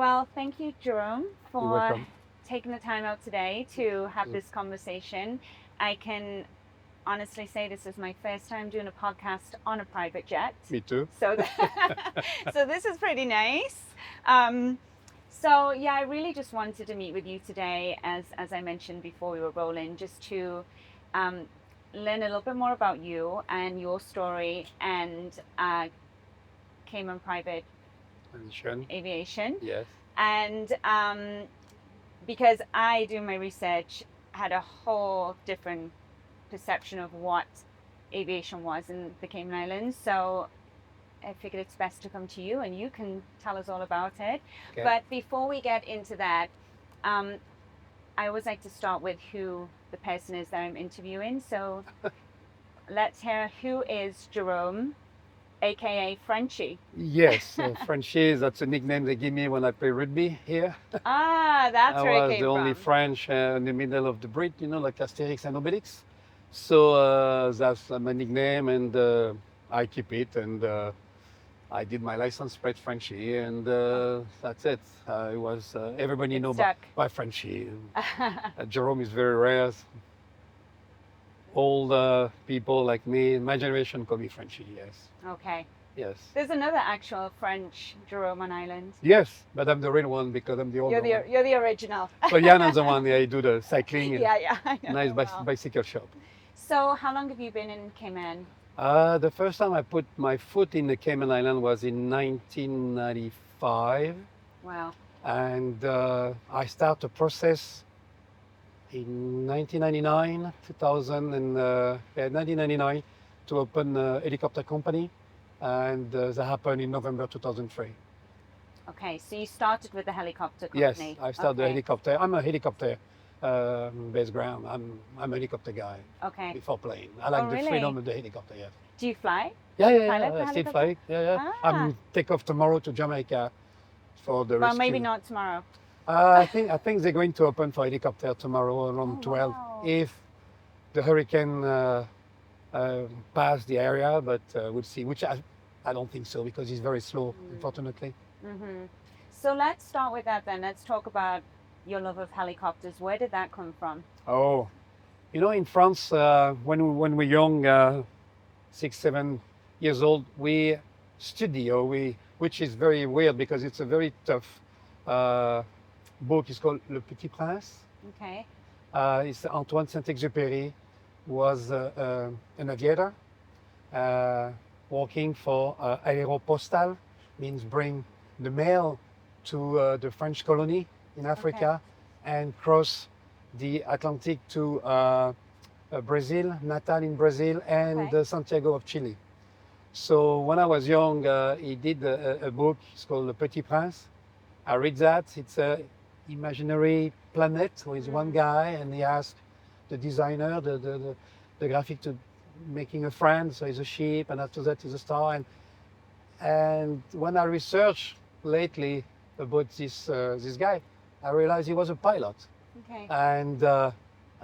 Well, thank you, Jerome, You're for welcome. taking the time out today to have this conversation. I can honestly say this is my first time doing a podcast on a private jet. Me too. So, so this is pretty nice. Um, so yeah, I really just wanted to meet with you today, as I mentioned before we were rolling, just to um, learn a little bit more about you and your story and Cayman Private Mention. Aviation. Yes. And because I do my research, had a whole different perception of what aviation was in the Cayman Islands. So I figured it's best to come to you and you can tell us all about it. Okay. But before we get into that, um, I always like to start with who the person is that I'm interviewing. So let's hear, who is Jerome, aka Frenchie? Yes, Frenchie, that's a nickname they give me when I play rugby here. That's I where it was the came only from. French in the middle of the Brit, like Asterix and Obelix. So that's my nickname, and I keep it. And I did my license plate Frenchie, and that's it. It was everybody It know stuck. by Frenchie. Jerome is very rare. Old people like me, my generation, call me Frenchie. Yes, Okay. yes, There's another actual French Jerome on Island. yes. But I'm the real one because I'm the older one. You're the original. So Jan is the one. I do the cycling. Yeah, I know. Nice Well. bicycle shop. So how long have you been in Cayman? The first time I put my foot in the Cayman Island was in 1995, Wow. and I started a process in 1999, 2000, and 1999 to open a helicopter company, and that happened in November 2003. Okay, so you started with the helicopter Yes, company. I started a Okay. helicopter. I'm a helicopter base ground. I'm a helicopter guy Okay. before plane. I like Oh, the really? freedom of the helicopter. Yes. Do you fly? Yeah, yeah, Pilot the yeah. I still helicopter? fly. Yeah, yeah. Ah. I'm take off tomorrow to Jamaica for the Well, rescue. maybe not tomorrow. I think they're going to open for helicopter tomorrow around Oh, 12 wow. if the hurricane pass the area, but we'll see. Which I don't think so because it's very slow, unfortunately. Mm-hmm. So let's start with that then. Let's talk about your love of helicopters. Where did that come from? Oh, in France, when we're young, 6, 7 years old, we study, which is very weird because it's a very tough uh, book. It's called Le Petit Prince. Okay. It's Antoine Saint-Exupéry, was an aviator uh, working for Aéropostale, means bring the mail to the French colony in Africa and cross the Atlantic to Brazil, Natal in Brazil, and Okay. Santiago of Chile. So when I was young, he did a book. It's called Le Petit Prince. I read that. It's a imaginary planet with one guy, and he asked the designer, the graphic, to making a friend. So he's a sheep, and after that he's a star. And when I researched lately about this guy, I realized he was a pilot. Okay. And I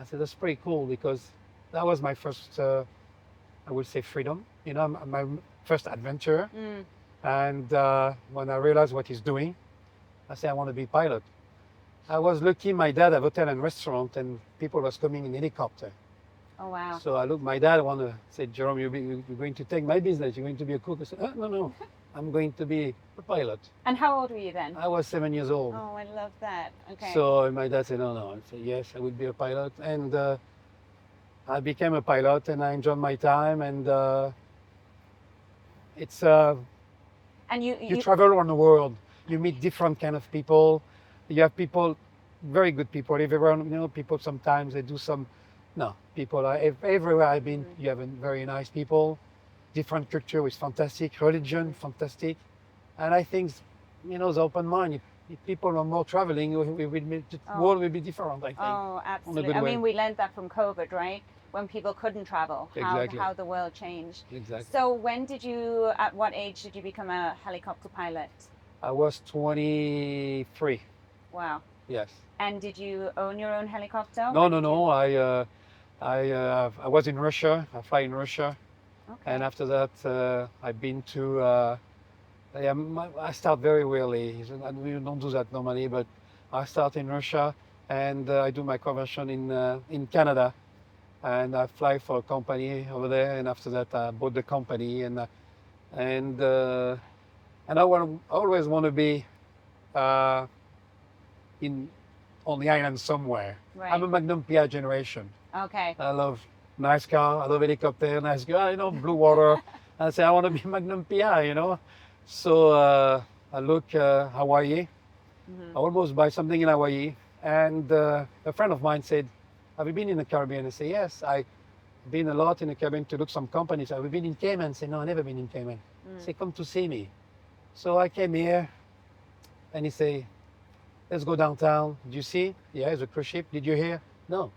said, that's pretty cool because that was my first, I would say, freedom, my first adventure. Mm. And when I realized what he's doing, I said, I want to be a pilot. I was lucky, my dad had a hotel and restaurant, and people was coming in helicopter. Oh, wow. So I looked, my dad wanted to say, Jerome, you're going to take my business, you're going to be a cook. I said, no, I'm going to be a pilot. And how old were you then? I was 7 years old. Oh, I love that. Okay. So my dad said, no. I said, yes, I would be a pilot. And I became a pilot, and I enjoyed my time. And it's and you travel around the world. You meet different kind of people. You have people, very good people everywhere. People sometimes they do some. No, people are everywhere I've been. You have very nice people. Different culture is fantastic. Religion, fantastic. And I think, the open mind. If people are more traveling, the world will be different, I think. Oh, In a absolutely. good I way. mean, we learned that from COVID, right? When people couldn't travel, Exactly. how the world changed. Exactly. So at what age did you become a helicopter pilot? I was 23. Wow. Yes. And did you own your own helicopter? No. I was in Russia. I fly in Russia. Okay. And after that, I've been to I start very early. And we don't do that normally, but I start in Russia and I do my conversion in Canada. And I fly for a company over there. And after that, I bought the company. And, uh, and always want to be uh, in on the island somewhere. I'm a Right. Magnum PI generation. Okay. I love nice car, I love helicopter, nice guy, blue water. I say I want to be Magnum PI. So I look Hawaii. I Hmm. almost buy something in Hawaii, and a friend of mine said, "Have you been in the Caribbean?" I say, "Yes, I've been a lot in the Caribbean to look some companies. Have you been in Cayman?" I say, "No, I never been in Cayman." I Mm. say, "Come to see me." So I came here, and he say, "Let's go downtown. Did you see? Yeah, it's a cruise ship. Did you hear? No,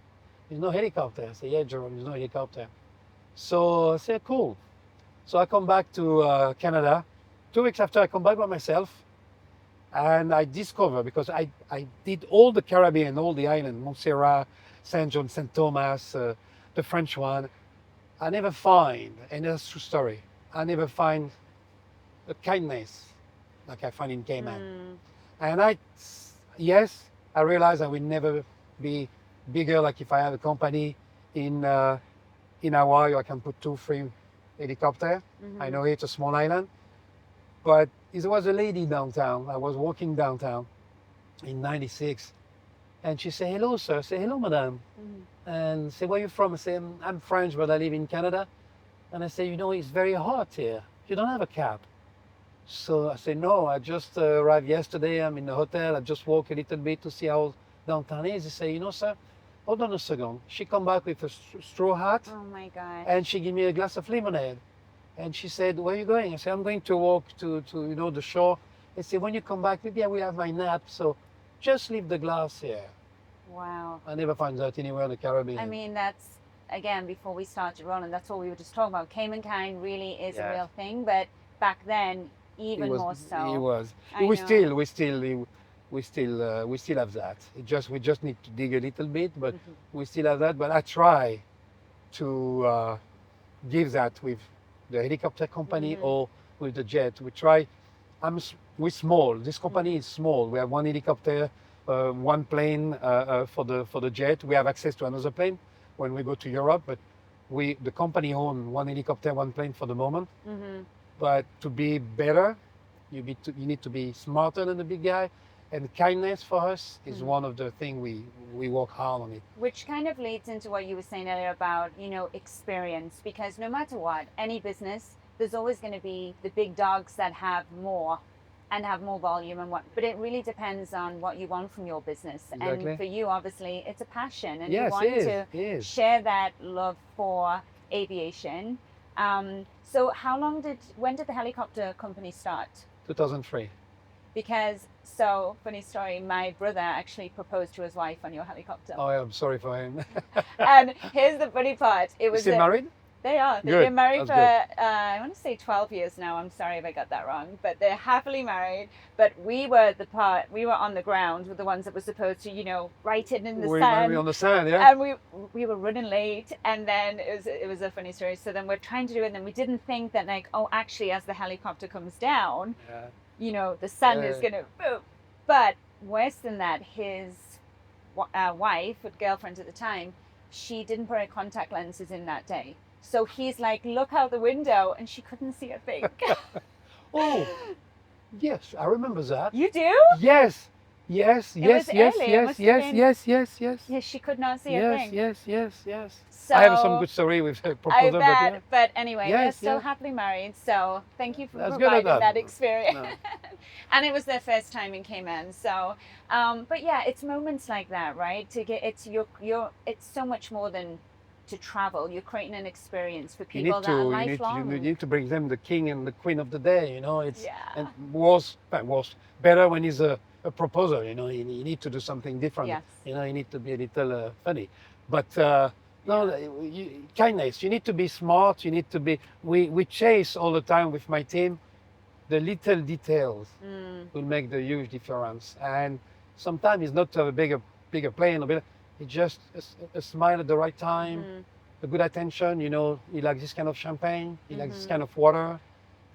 there's no helicopter." I say, "Yeah, Jerome, there's no helicopter." So I said, "Cool." So I come back to Canada. 2 weeks after, I come back by myself, and I discover, because I did all the Caribbean, all the island, Montserrat, Saint John, Saint Thomas, the French one. I never find, and that's a true story, I never find the kindness like I find in Cayman. Mm. And yes, I realize I will never be bigger. Like if I have a company in in Hawaii, I can put 2, 3 helicopter. I Hmm. know it's a small island, but there was a lady downtown. I was walking downtown in '96, and she said, "Hello, sir." I say, "Hello, madam." Hmm. And say, "Where are you from?" I say, "I'm French, but I live in Canada." And I say, "It's very hot here. You don't have a cap." So I say, "No, I just arrived yesterday. I'm in the hotel. I just walk a little bit to see how downtown is." They say, "Sir, hold on a second." She come back with a straw hat, Oh my gosh. and she give me a glass of lemonade. And she said, "Where are you going?" I said, "I'm going to walk to the shore." They said, "When you come back, maybe I will have my nap. So just leave the glass here." Wow. I never find that anywhere in the I Caribbean. mean, that's again before we started rolling. That's all we were just talking about. Cayman kind really is a Yeah, real thing, but back then it even was. more It so. was. I know. We still have that. We just need to dig a little bit, but Hmm. we still have that. But I try to give that with the helicopter company Hmm. or with the jet. We try. We're small. This company Hmm. is small. We have one helicopter, one plane for the jet. We have access to another plane when we go to Europe, but the company own one helicopter, one plane for the moment. Hmm. But to be better, you need to be smarter than the big guy. And kindness for us is Hmm. one of the things we work hard on it. Which kind of leads into what you were saying earlier about, experience, because no matter what, any business, there's always going to be the big dogs that have more and have more volume and what, but it really depends on what you want from your business. And Exactly. for you, obviously, it's a passion and you Yes, it want is. to It is. share that love for aviation. So when did the helicopter company start? 2003. Because, so funny story, my brother actually proposed to his wife on your helicopter. Oh, I'm sorry for him. And here's the funny part. It Is was he married? they are. They've Good. been married That's for good. I want to say 12 years now. I'm sorry if I got that wrong, but they're happily married. But we were on the ground with the ones that were supposed to, write it in the We married sand, on the sand, yeah? and we were running late. And then it was a funny story. So then we're trying to do it, and then we didn't think that, like, oh, actually, as the helicopter comes down, Yeah. the sun is Yeah. gonna boom. But worse than that, his wife, or girlfriend at the time, she didn't put her contact lenses in that day. So he's like, look out the window, and she couldn't see a thing. Oh, yes, I remember that. You do? Yes, yes, It was yes, yes, early. It yes, must have yes, been. yes, yes, yes, Yeah, she could not see a yes, thing. yes, yes, yes. I have some So good story with the I proposal, but yeah, bet. But anyway, they're yes, still yes, happily married. So thank you for that's good at providing that. that experience. No. And it was their first time in Cayman. So, but yeah, it's moments like that, right? To get it's so much more than to travel. You're creating an experience for You people need that are to you lifelong. need to bring them the king and the queen of the day. It's and Yeah. was better when he's a proposal. You need to do something different. Yes. You need to be a little funny, but no, Yeah. kindness. You need to be smart. You need to be. We chase all the time with my team. The little details Mm, will make the huge difference. And sometimes it's not a bigger plane, it's just a smile at the right time, mhm, a good attention. He likes this kind of champagne, he likes this mhm. kind of water,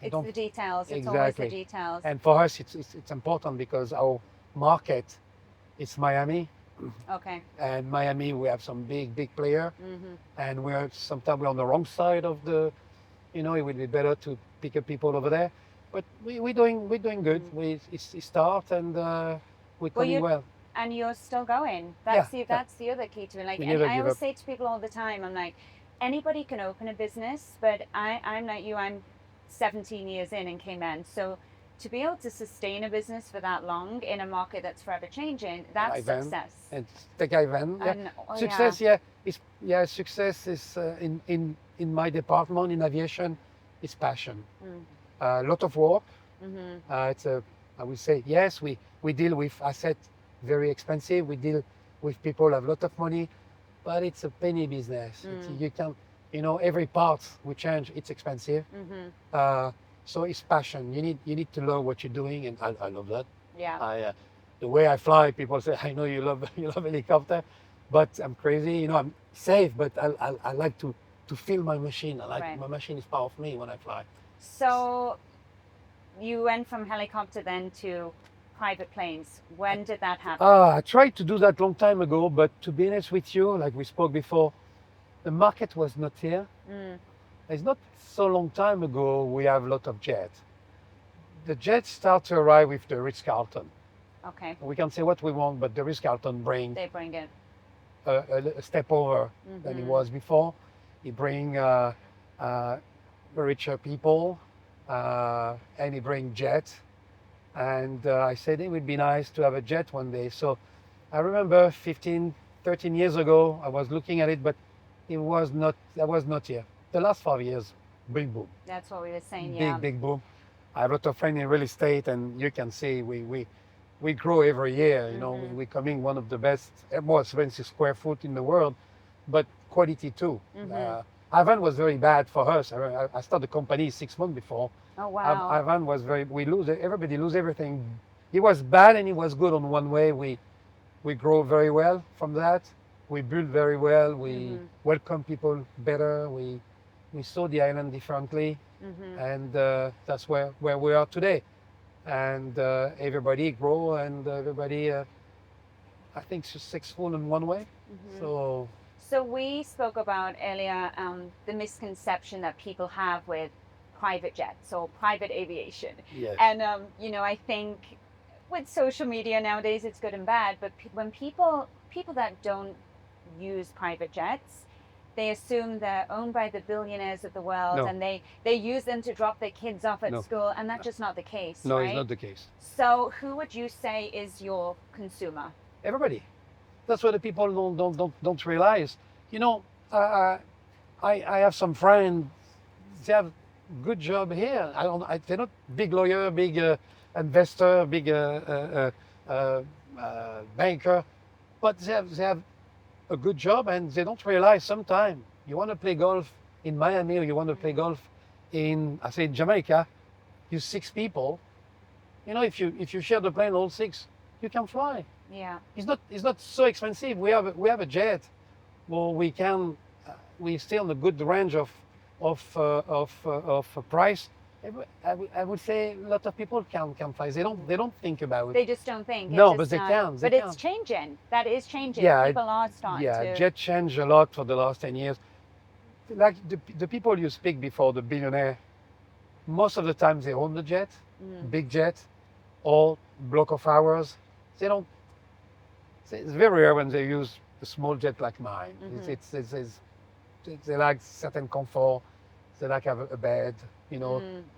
It's don't the details. It's always the exactly. details. And for us, it's important because our market is Miami, Okay. and Miami we have some big player, Mm-hmm. and sometimes we're on the wrong side of the. It would be better to pick up people over there, but we're doing good. Mm. It's start and we're Well, coming well. and you're still going. Yeah, yeah. That's the other key to it. Like, We and never I give always up. say to people all the time, I'm like, anybody can open a business, but I'm like you. I'm 17 years in and Cayman, so to be able to sustain a business for that long in a market that's forever changing, that's Ivan success. and take Ivan. Yeah. And oh Success, yeah, success is in my department in aviation, is passion. yeah. A lot of work. Mm-hmm. It's a, I would say, yes, we deal with assets very expensive. We deal with people who have a lot of money, but it's a penny business. You can, every part we change, it's expensive. Mm-hmm. So it's passion. You need to love what you're doing, and I love that. Yeah. The way I fly, people say, I know you love you love helicopter, but I'm crazy. I'm safe, but I like to feel my machine. I like Right. my machine is part of me when I fly. So you went from helicopter then to private planes. When did that happen? I tried to do that long time ago, but to be honest with you, like we spoke before, the market was not here. Mm. It's not so long time ago we have a lot of jets. The jets start to arrive with the Ritz-Carlton. Okay. We can say what we want, but the Ritz-Carlton bring They bring it. a step over than it was before. It bring richer people, and it bring jet. And I said it would be nice to have a jet one day. So I remember 15, 13 years ago, I was looking at it, but that was not here. The last 5 years, big boom. That's what we were saying. Big boom. I have a lot of friends in real estate, and you can see we grow every year. We're becoming one of the best, more expensive square foot in the world, but quality too. Ivan was very bad for us. I started the company 6 months before. Oh wow. Ivan was everybody lose everything. He was bad and he was good on one way. We grow very well from that. We build very well. We welcome people better. We saw the island differently, and that's where we are today. And everybody grow, and everybody, I think, successful in one way. So we spoke about earlier the misconception that people have with private jets or private aviation. Yes. And I think with social media nowadays, it's good and bad. But when people that don't use private jets, they assume they're owned by the billionaires of the world, No. and they use them to drop their kids off at No. school, and that's just not the case. No, right? it's not the case. So who would you say is your consumer? Everybody. That's what the people don't realize. I have some friends. They have good job here. They're not big lawyer, big investor, big banker, but they have a good job, and they don't realize sometimes you want to play golf in Miami or you want to play golf in, I say, Jamaica, you 6 people. If you share the plane, all 6, you can fly. Yeah. It's not so expensive. We have a jet. Well, we still in a good range of price. I would say a lot of people can fly. They don't think about it. They just don't think. No, just but they not, can. But it's changing. That is changing. Yeah, People are starting to. jet changed a lot for the last 10 years. Like the people you speak before, the billionaire, most of the time they own the jet, big jet, or block of hours. They don't. It's very rare when they use a small jet like mine. They like certain comfort. They like have a bed.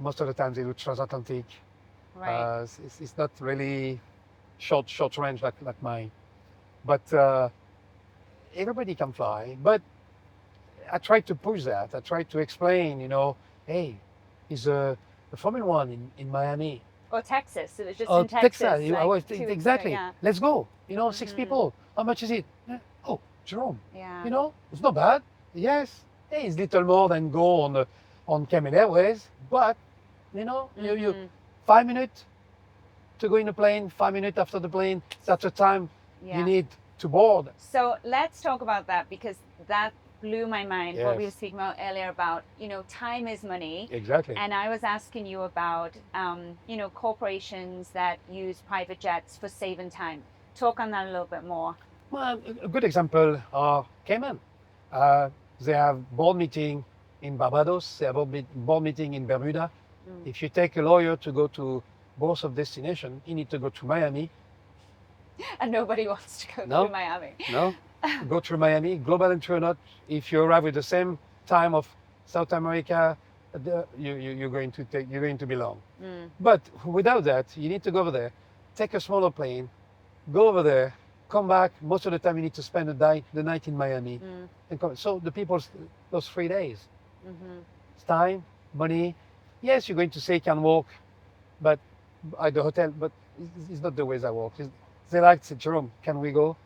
Most of the time they do transatlantic. Right. It's not really short range like mine. But everybody can fly. But I try to push that. I try to explain. Hey, it's a Formula One in Miami. Or Texas. It was just Oh, in Texas. Texas. I was 2 weeks ago, exactly. yeah. Let's go. 6 people. How much is it? Oh, Jerome. Yeah. It's not bad. Yes. Hey, it's little more than go on Cayman Airways, but you 5 minutes to go in a plane, 5 minutes after the plane. That's the time Yeah. you need to board. So let's talk about that, because that blew my mind what we were Yes, speaking about earlier about, you know, time is money. exactly. And I was asking you about, you know, corporations that use private jets for saving time. Talk on that a little bit more. Well, a good example are Cayman. Uh, they have board meeting in Barbados. They have board meeting in Bermuda. Mm. If you take a lawyer to go to both of destination, you need to go to Miami. And nobody wants to go through No, Miami. no, go through Miami. Global entry or not, if you arrive with the same time of South America, you're going to be long. Mm. But without that, you need to go over there, take a smaller plane, go over there, come back. Most of the time, you need to spend the night in Miami, Mm. and come. So the people, those 3 days, Mm-hmm. it's time, money. Yes, you're going to say you can walk, but at the hotel, but it's not the way they work. They like to say, Jerome, can we go?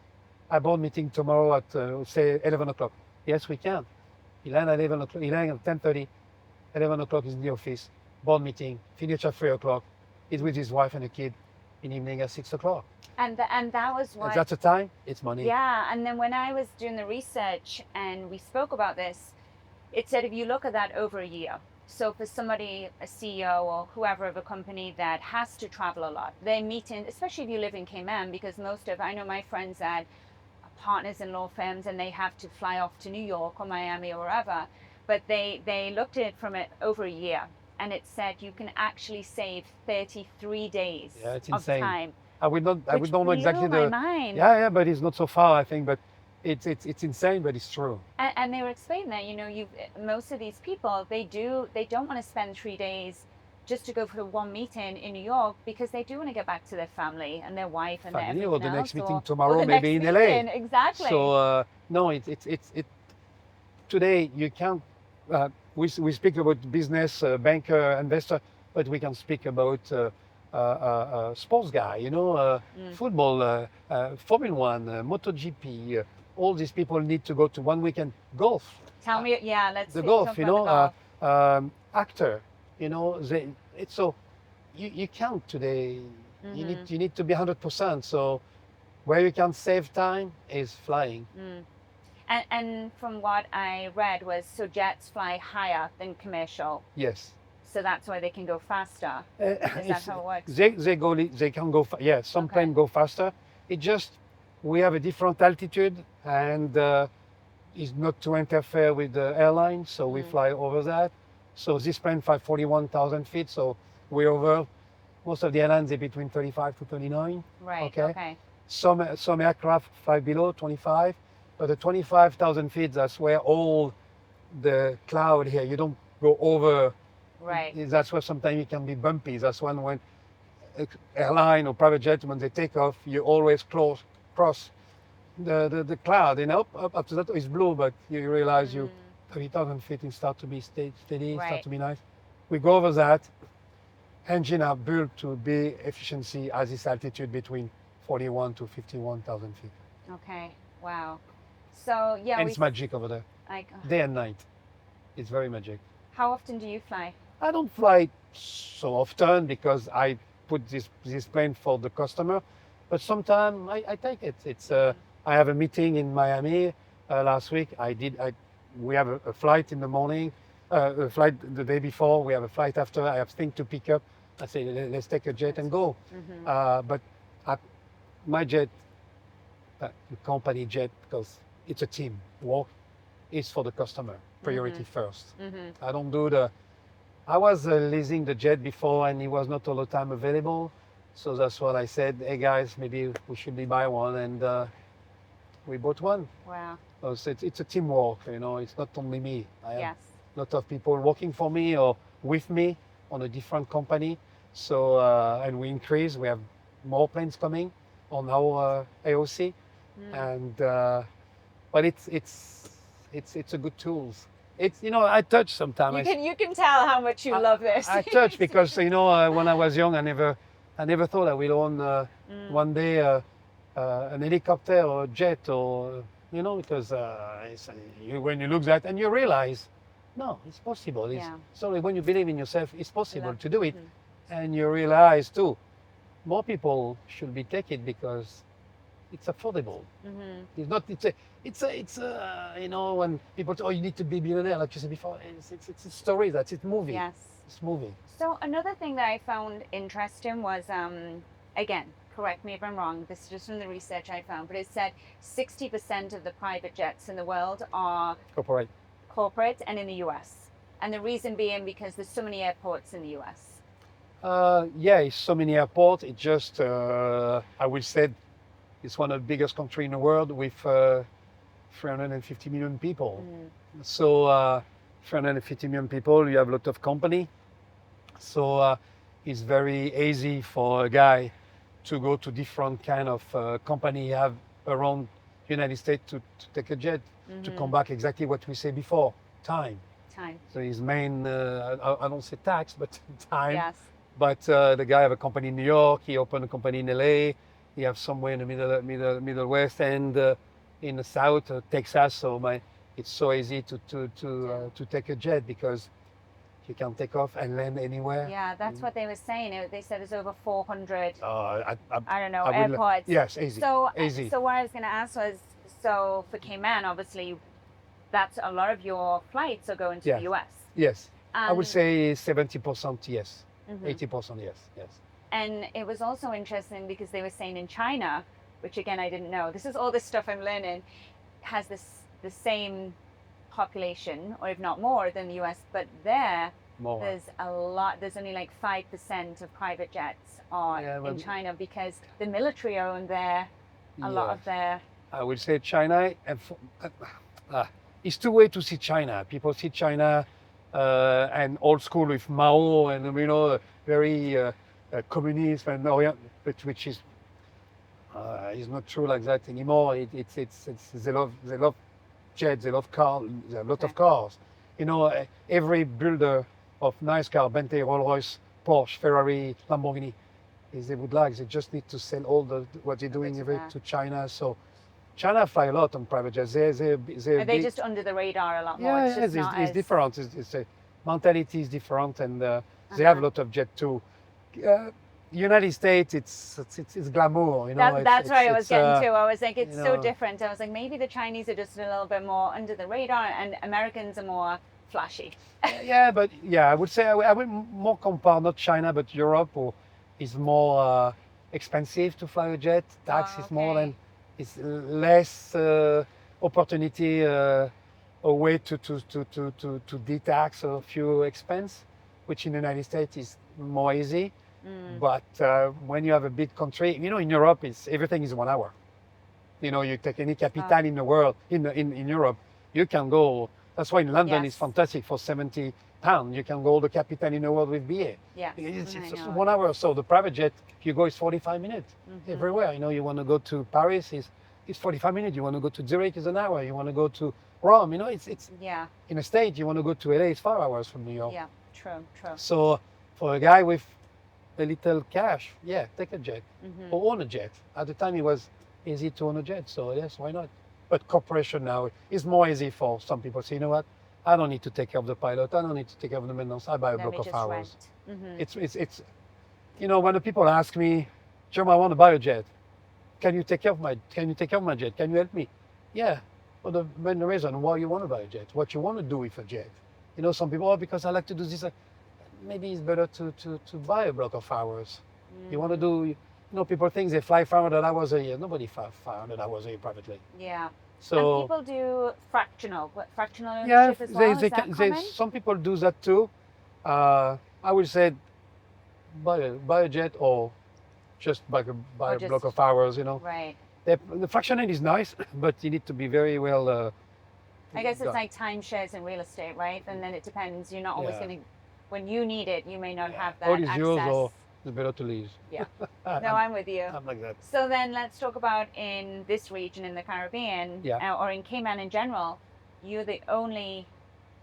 I board meeting tomorrow at say 11 o'clock. Yes, we can. He land at 11 o'clock. He land at 10:30. 11 o'clock is in the office. Board meeting. Finish at 3 o'clock. He's with his wife and a kid. In evening at 6 o'clock. And that was If what. that's a time, it's money. Yeah, and then when I was doing the research and we spoke about this, it said if you look at that over a year, so for somebody, a CEO or whoever of a company that has to travel a lot, they're meeting, especially if you live in Cayman, because I know my friends that are partners in law firms and they have to fly off to New York or Miami or wherever, but they looked at it from it over a year and it said you can actually save 33 days Yeah, it's of insane. time. I would not Which know blew exactly my the. mind. Yeah, but it's not so far, I think. But it's insane, but it's true. And they were explaining that, you know, most of these people, they don't want to spend 3 days just to go for one meeting in New York because they do want to get back to their family and their wife and Family, their or everything the next else, meeting or tomorrow, the maybe next in LA. meeting. Exactly. So no, it. Today you can't. We speak about business, banker, investor, but we can speak about sports guy. You know, football, Formula One, MotoGP. All these people need to go to one weekend golf. Tell me, yeah, let's The talk golf, about you the know, golf. actor. You know, it's so you can't today. You need to be 100%. So where you can save time is flying. And from what I read was, so jets fly higher than commercial, Yes. so that's why they can go faster. Is that how it works? They can go. Yeah, some Okay. planes go faster. It just we have a different altitude and is not to interfere with the airline, so we fly over that. So this plane flies 41,000 feet, so we're over. Most of the airlines are between 35 to 39. Right. Okay. Okay. Some aircraft fly below 25, but the 25,000 feet, that's where all the cloud here. You don't go over. Right. That's where sometimes it can be bumpy. That's when airline or private jet, when they take off, you always cross the cloud. And up to that it's blue, but you realize you 30,000 feet and start to be steady, Right. start to be nice. We go over that. Engine are built to be efficiency at this altitude between 41 to 51,000 feet. Okay. Wow. So yeah, And it's magic over there, like, day and night. It's very magic. how often do you fly? I don't fly so often because I put this plane for the customer, but sometimes I take it. It's I have a meeting in Miami last week. We have a flight in the morning, a flight the day before. We have a flight after. I have things to pick up. I say let's take a jet and go. But my jet, the company jet, because it's a team work, is for the customer. Priority first. I don't do the. I was leasing the jet before, and it was not all the time available. So that's what I said. Hey guys, maybe we should buy one, and we bought one. Wow. So it's a teamwork. You know, it's not only me. I have Yes. a lot of people working for me or with me on a different company. So and we increase. We have more planes coming on our AOC, and but it's a good tools. It's I touch sometimes. You can tell how much you love this. I touch because when I was young, I never thought I will own one day an helicopter or a jet or because when you look at that and you realize, no, it's possible. So when you believe in yourself, it's possible to do it, and you realize too, more people should be take it because it's affordable. Mm-hmm. It's not. You know, when people say, oh, you need to be billionaire, like you said before, it's a story. That's it. Movie. Yes. It's movie. So another thing that I found interesting was, again, correct me if I'm wrong, this is just from the research I found, but it said 60% of the private jets in the world are Corporate. corporate and in the US. And the reason being because there's so many airports in the US. Yeah, it's so many airports. It just, I will say, it's one of the biggest countries in the world with 350 million people. So 350 million people, you have a lot of company. So it's very easy for a guy to go to different kind of company you have around United States to take a jet to come back. Exactly what we say before, time. So his main, I don't say tax, but time. Yes. But the guy have a company in New York. He opened a company in LA. He have somewhere in the middle west and in the south, Texas. So it's so easy to take a jet because you can take off and land anywhere. Yeah, that's what they were saying. They said there's over 400. I don't know, I would airports. Yes, easy. So, Easy. so what I was going to ask was, so for Cayman, obviously, that's a lot of your flights are going to Yeah. the US. Yes, I would And- say 70% yes, Mhm. 80% yes, yes. And it was also interesting because they were saying in China, which again I didn't know. This is all this stuff I'm learning, has the same population, or if not more, than the US. But there, More. there's a lot. There's only like 5% of private jets are Yeah, well, in China because the military own there a lot Yeah. of their. I would say China, and it's two ways to see China. People see China and old school with Mao and very communist and Orient, which is not true like that anymore. It's they love jets, they love cars, there are a lot of Okay. cars. Every builder of nice car, Bentley, Rolls-Royce, Porsche, Ferrari, Lamborghini, they would like. They just need to sell all what they're doing to China. So China fly a lot on private jets. Are they just under the radar a lot more? Yeah, It's just yes, not it's as- different. It's a mentality is different, and they have a lot of jet too. United States, it's glamour. That's where I was getting to. I was like, it's so know- different. I was like, maybe the Chinese are just a little bit more under the radar, and Americans are more flashy. Yeah, but I would say I would more compare not China but Europe, or is more expensive to fly a jet. Tax is more okay. than it's less opportunity, a way to detax a few expense, which in the United States is more easy. But when you have a big country, in Europe, everything is 1 hour. You take any capital in the world, in Europe, you can go. That's why in London Yes. it's fantastic for £70. You can go all the capital in the world with BA. Yeah, It's I just know. 1 hour. So the private jet, if you go, is 45 minutes everywhere. You want to go to Paris, it's 45 minutes. You want to go to Zurich, it's an hour. You want to go to Rome, it's Yeah, in a state. You want to go to LA, it's 4 hours from New York. yeah, true. So for a guy with a little cash, yeah, take a jet or own a jet. At the time, it was easy to own a jet, so yes, why not? But corporation now is more easy for some people. Say, you know what? I don't need to take care of the pilot. I don't need to take care of the maintenance. I buy a Let block me of just hours. rent. It's when the people ask me, Jim, I want to buy a jet. Can you take care of my jet? Can you help me? Yeah. But the main reason why you want to buy a jet, what you want to do with a jet. Some people, because I like to do this. Maybe it's better to buy a block of hours. You want to do, people think they fly 500 hours a year. Nobody flies 500 hours a year privately. Yeah. So and people do fractional ownership as well. Is that common? some people do that too. I would say buy a jet or just buy a just- block of hours. Right. The fractioning is nice, but you need to be very well. I guess it's done. like timeshares in real estate, right? And then it depends. You're not always Yeah. going to, when you need it, you may not have that All is access. yours, or it's better to leave. Yeah. No, I'm with you. I'm like that. So then let's talk about in this region in the Caribbean, Yeah. or in Cayman in general, you're the only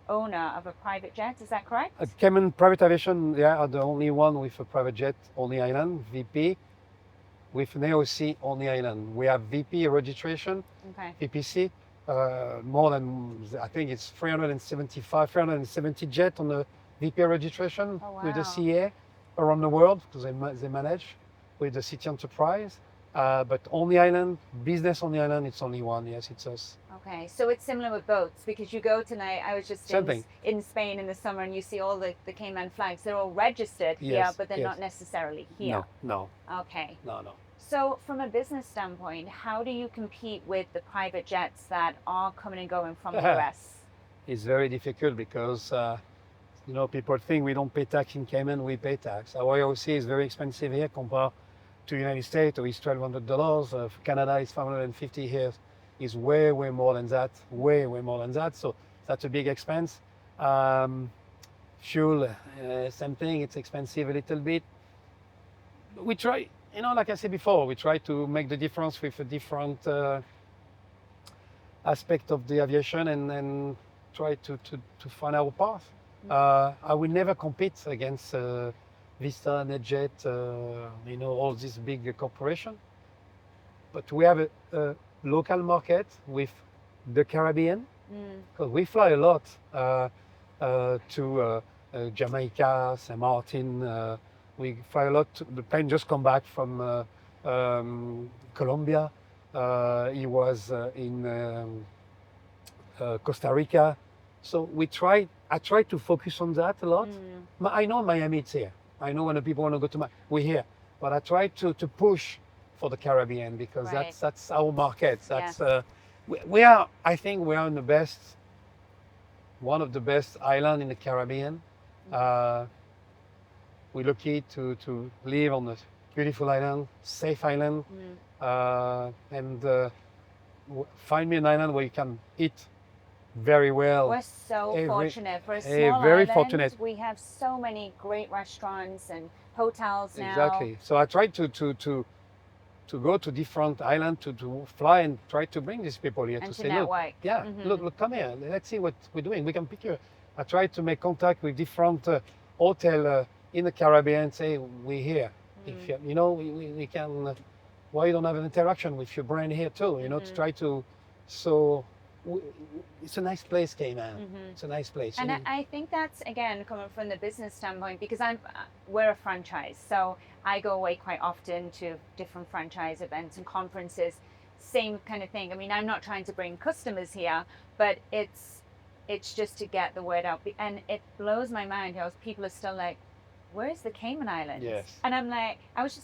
owner of a private jet, is that correct? Cayman Private Aviation, are the only one with a private jet on the island, VP, with an AOC on the island. We have VP registration, Okay. VPC, more than, I think it's 370 jet on the VP registration Oh, with the wow. CA around the world, because they manage with the City Enterprise. But on the island, business on the island, it's only one. Yes, it's us. Okay, so it's similar with boats because you go tonight. I was just Same thing. in Spain in the summer, and you see all the Cayman flags. They're all registered here, Yes, but they're yes. not necessarily here. No, Okay. no. So, from a business standpoint, how do you compete with the private jets that are coming and going from the US? It's very difficult because people think we don't pay tax in Cayman. We pay tax. Our IOC is very expensive here compared to United States, or it's $1,200. Canada is 550 here. Is way more than that. Way more than that. So that's a big expense. Fuel, same thing. It's expensive a little bit. We try, like I said before, we try to make the difference with a different aspect of the aviation and try to find our path. I will never compete against Vista, NetJet, all these big corporations. But we have a local market with the Caribbean, because we fly a lot to Jamaica, St. Martin. We fly a lot. The plane just come back from Colombia. He was in Costa Rica. So I try to focus on that a lot. I know Miami, it's here. I know when the people want to go to we're here. But I try to push for the Caribbean because Right. that's our market. That's Yeah. I think we are one of the best islands in the Caribbean. We're lucky to live on a beautiful island, safe island, and find me an island where you can eat very well. We're so fortunate. For a small very island, fortunate. we have so many great restaurants and hotels now. Exactly. So I try to go to different islands to fly and try to bring these people here And to to say, network. look, come here. Let's see what we're doing. We can pick you. I try to make contact with different hotel in the Caribbean. Say we're here. If we can. Why you don't have an interaction with your brand here too? To try to. So it's a nice place, Cayman. It's a nice place. And I think that's, again, coming from the business standpoint, because we're a franchise. So I go away quite often to different franchise events and conferences. Same kind of thing. I mean, I'm not trying to bring customers here, but it's just to get the word out. And it blows my mind how people are still like, where's the Cayman Islands? Yes. And I'm like, I was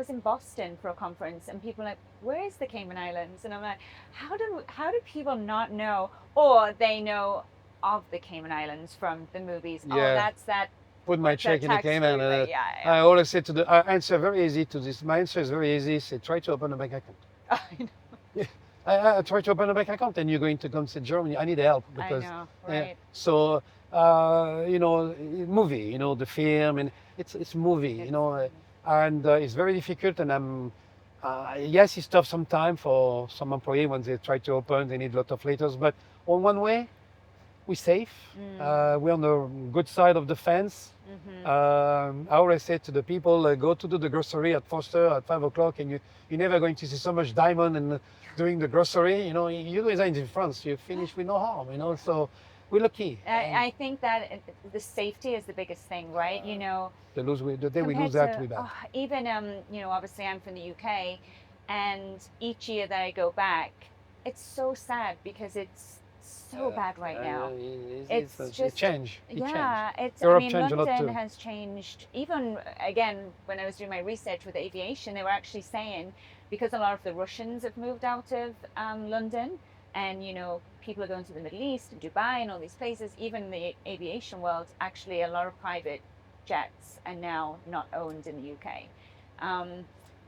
in Boston for a conference, and people are like, where is the Cayman Islands? And I'm like, how do people not know, or they know of the Cayman Islands from the movies? Yeah. Oh, that's that. Put my check in the Cayman. Yeah. I always say I answer very easy to this. My answer is very easy. Say, try to open a bank account. I know. I try to open a bank account, and you're going to come to Germany. I need help because. I know, right. So movie, the film, and it's movie, and it's very difficult. And yes, it's tough sometimes for some employee when they try to open, they need a lot of letters. But on one way, we're safe. We're on the good side of the fence. I always say to the people, go to do the grocery at Foster at 5 o'clock, and you're never going to see so much diamond and doing the grocery. You reside in France, you finish with no harm. So we're lucky. I think that the safety is the biggest thing, right? The day we lose that, we bad. Even obviously I'm from the UK, and each year that I go back, it's so sad because it's so bad right now. It's just change. Yeah, changed. London has changed. Even again, when I was doing my research with aviation, they were actually saying, because a lot of the Russians have moved out of London, and people are going to the Middle East and Dubai and all these places. Even in the aviation world, actually a lot of private jets are now not owned in the UK.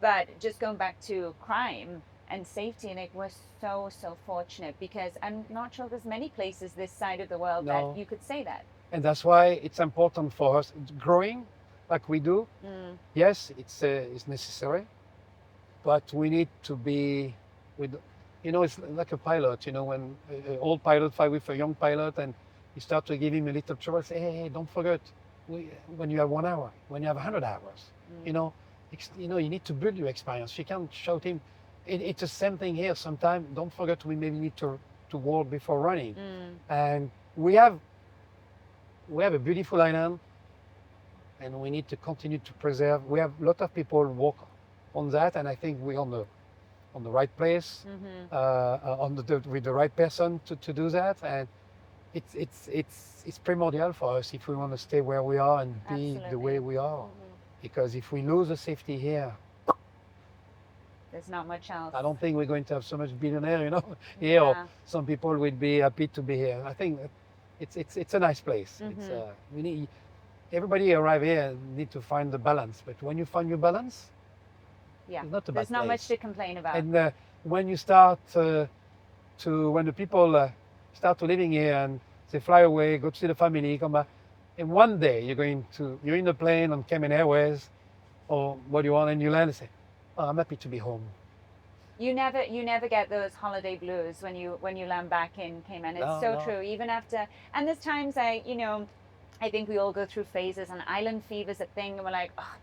But just going back to crime and safety, and we're so fortunate, because I'm not sure there's many places this side of the world that you could say that. And that's why it's important for us growing like we do. Yes, it's necessary, but we need to be with. It's like a pilot. When an old pilot fly with a young pilot, and you start to give him a little trouble, say, hey, don't forget, when you have 1 hour, when you have 100 hours, you need to build your experience. You can't shout him. It's the same thing here. Sometimes, don't forget, we maybe need to walk before running. And we have a beautiful island, and we need to continue to preserve. We have a lot of people walk on that, and I think we're on the right place, with the right person to do that, and it's primordial for us if we want to stay where we are and be the way Absolutely. we are, because if we lose the safety here, There's not much else. I don't think we're going to have so much billionaire, here, or Yeah. some people would be happy to be here. I think that it's a nice place. It's we need everybody arrive here need to find the balance. But when you find your balance, Yeah. it's not a There's bad not much place. to complain about. And when you start when the people start to living here and they fly away, go to see the family, come back, and one day you're in the plane on Cayman Airways or what you want, and you land and say, "Oh, I'm happy to be home." You never get those holiday blues when you land back in Cayman. It's No, so no. true. Even after, and there's times I think we all go through phases, and island fever is a thing, and we're like, oh,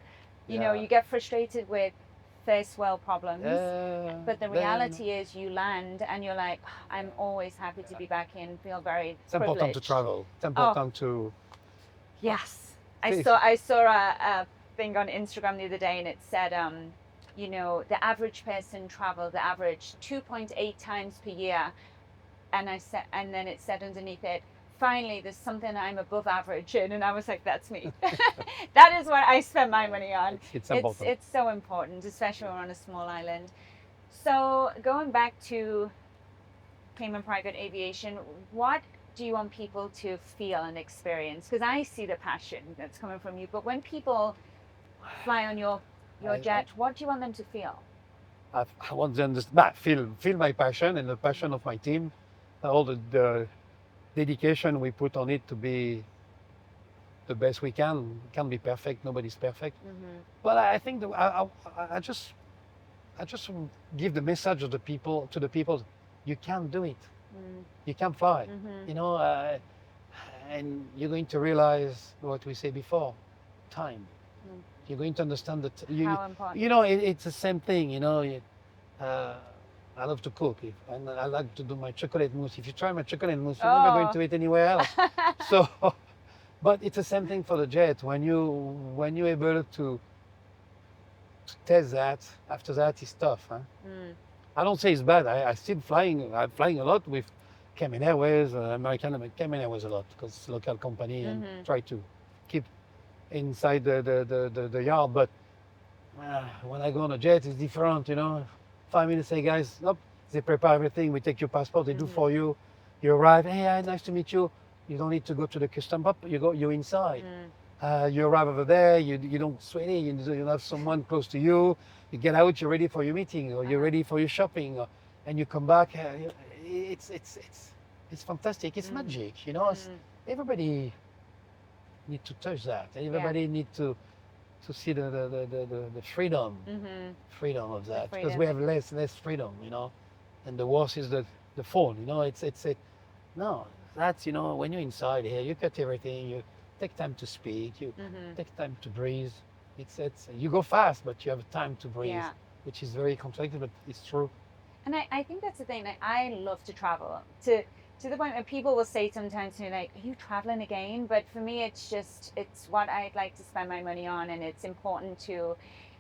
Yeah. you get frustrated with first world problems. Yeah, But the then reality is you land and you're like, "Oh, I'm always happy to be back in, feel very it's important to privileged." travel. It's important to. Yes. Please. I saw a thing on Instagram the other day, and it said, the average person travel the average 2.8 times per year. And then it said underneath it, finally, there's something I'm above average in. And I was like, that's me. That is what I spend my money on. It's important. It's so important, especially when we're on a small island. So going back to Cayman Private Aviation, what do you want people to feel and experience? Because I see the passion that's coming from you, but when people fly on your jet, what do you want them to feel? I want them to feel my passion and the passion of my team, all the dedication we put on it to be the best we can. We can't be perfect. Nobody's perfect. But I think I just give the message of the people to the people. You can do it. You can fly. And you're going to realize what we say before, time. You're going to understand that How important. it's the same thing. I love to cook, and I like to do my chocolate mousse. If you try my chocolate mousse, you're never going to eat anywhere else. So, but it's the same thing for the jet. When you're able to test that, after that, it's tough. Huh? I don't say it's bad. I still flying. I'm flying a lot with Cayman Airways, American Cayman Airways a lot because it's a local company and try to keep inside the yard. But when I go on a jet, it's different. 5 minutes, say, guys, nope, they prepare everything. We take your passport. They do for you. You arrive. Hey, hi, nice to meet you. You don't need to go to the custom up. You're inside. You arrive over there. You don't sweaty. You have someone close to you. You get out. You're ready for your meeting, or you're ready for your shopping, and you come back. It's fantastic. It's magic. Everybody need to touch that. Everybody need to see the freedom, freedom of that, because we have less freedom, and the worst is the phone. No, that's when you're inside here, you cut everything. You take time to speak. You take time to breathe. It's you go fast, but you have time to breathe, which is very contradictory, but it's true. And I think that's the thing. Like, I love to travel to the point where people will say sometimes to me, like, are you traveling again? But for me, it's what I'd like to spend my money on. And it's important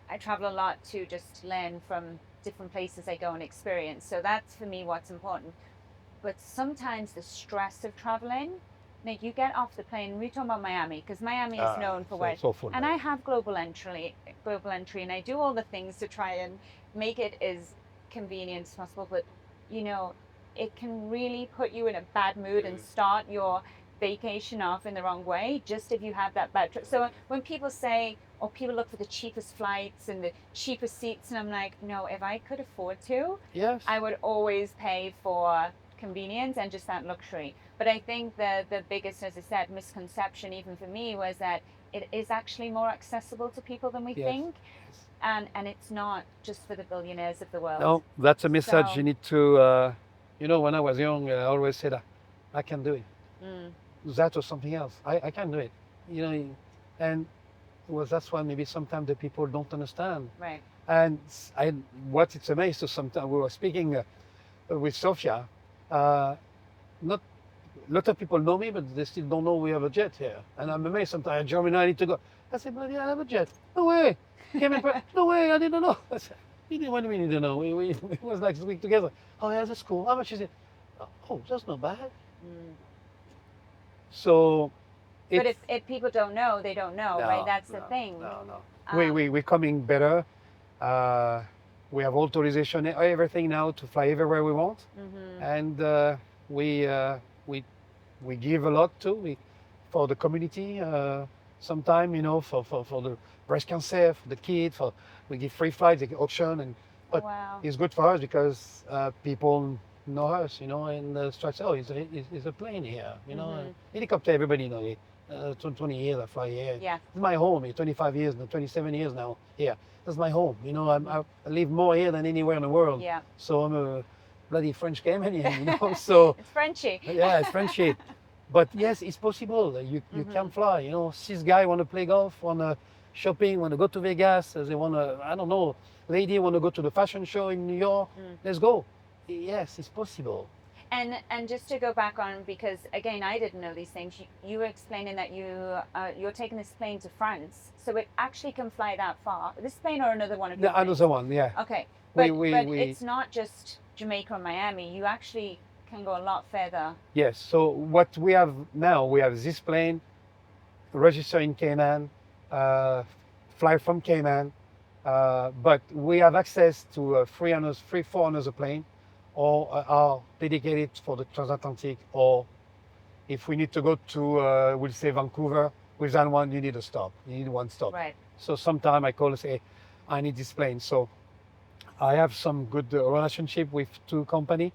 I travel a lot to just learn from different places I go and experience. So that's for me what's important. But sometimes the stress of traveling, like, you get off the plane, we're talking about Miami, because Miami is known for where, and I have global entry, and I do all the things to try and make it as convenient as possible, but it can really put you in a bad mood and start your vacation off in the wrong way, just if you have that bad trip. So when people say, or people look for the cheapest flights and the cheapest seats, and I'm like, no, if I could afford to, yes, I would always pay for convenience and just that luxury. But I think the biggest, as I said, misconception even for me was that it is actually more accessible to people than we think. And it's not just for the billionaires of the world. No, that's a message you need to, when I was young, I always said, I can do it. That or something else. I can do it. And that's why maybe sometimes the people don't understand. Right. And what it's amazing to sometimes, we were speaking with Sofia, not a lot of people know me, but they still don't know we have a jet here. And I'm amazed sometimes. Germany, I need to go. I said, but yeah, I have a jet. No way. came in, no way, I didn't know. I said, what do you mean you didn't know? It was like a week together. Oh yeah, that's cool. How much is it? Oh, that's not bad. Mm. So, But it's, if people don't know, they don't know, right? no, That's the no, thing. no. Um, We're coming better. We have authorization, everything now to fly everywhere we want. mhm. And we, uh, we, we give a lot too. For the community, sometime, for the breast cancer, for the kids, we give free flights, the auction, Oh, but wow. it's good for us because people know us, and start saying, oh, it's a plane here, Mhm. helicopter, everybody knows it. 20 years I fly here. Yeah. It's my home. 25 years, 27 years now here. That's my home. Mhm. I live more here than anywhere in the world. Yeah. So I'm a bloody French Canadian, So It's Frenchy. yeah, it's Frenchy. But yes, it's possible. You can Mhm. fly. Cis guy want to play golf, want to shopping, want to go to Vegas. They want to, I don't know, lady want to go to the fashion show in New York. Mm. Let's go. Yes, it's possible. And just to go back on, because again, I didn't know these things. You were explaining that you're taking this plane to France, so it actually can fly that far. This plane or another one of your planes? Another one, yeah. Okay, We- but we- but we- it's not just Jamaica or Miami. You actually can go a lot further. Yes. So what we have now, we have this plane, register in Cayman, fly from Cayman, but we have access to 4 owners a plane, or are dedicated for the transatlantic, or if we need to go to, we'll say Vancouver, with that one, you need a stop. You need one stop. Right. So sometime I call and say, I need this plane. So I have some good relationship with two company,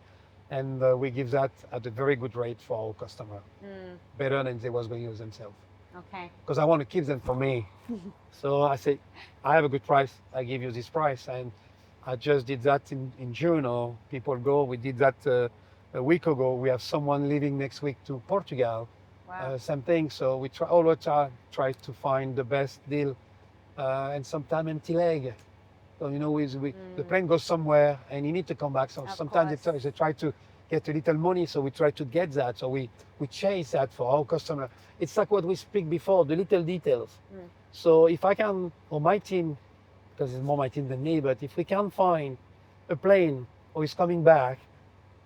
and we give that at a very good rate for our customer, Mm, better than they was going to use themselves. okay. Because I want to keep them for me. So I say, I have a good price. I give you this price, and I just did that in June. Or people go. We did that a week ago. We have someone leaving next week to Portugal. Wow. Same thing. So we always try to find the best deal, and sometimes empty leg. So the plane goes somewhere and you need to come back. So Of sometimes course. they try to get a little money, so we try to get that. So we chase that for our customer. It's like what we speak before, the little details. Mm. So if I can, or my team, because it's more my team than me, but if we can find a plane or is coming back,